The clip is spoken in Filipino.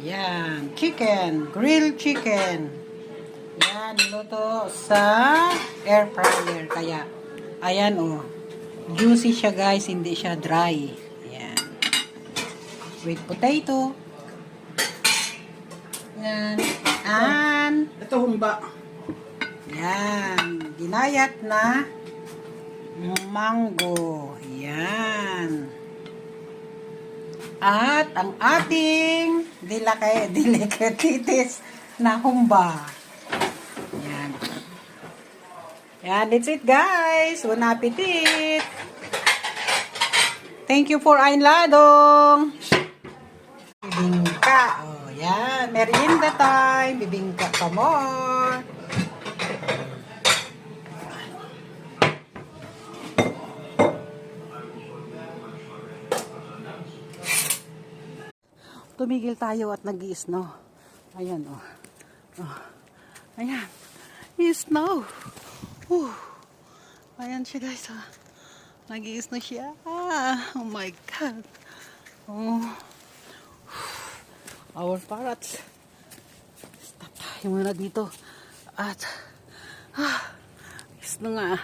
Yan, chicken, grilled chicken. Yan, niluto sa air fryer. Kaya, ayan oh, juicy siya guys, hindi siya dry. Yan. With potato. Yan. And, Ito humba. yan, ginayat na mango. Yan. At ang ating delicatitis na humba. Yan. Yan, that's it guys. Bon appetit. Thank you for Ainladong. Bibingka. Oh, yan. Merienda time. Bibingka pa more. Tumigil tayo at nag-i-snow. Ayan, oh. Oh. Ayan. I-snow. Ayan siya, guys, oh. Nag-i-snow siya. Oh my God. Oh. Our parrots. Stop tayo muna dito. At, snow nga.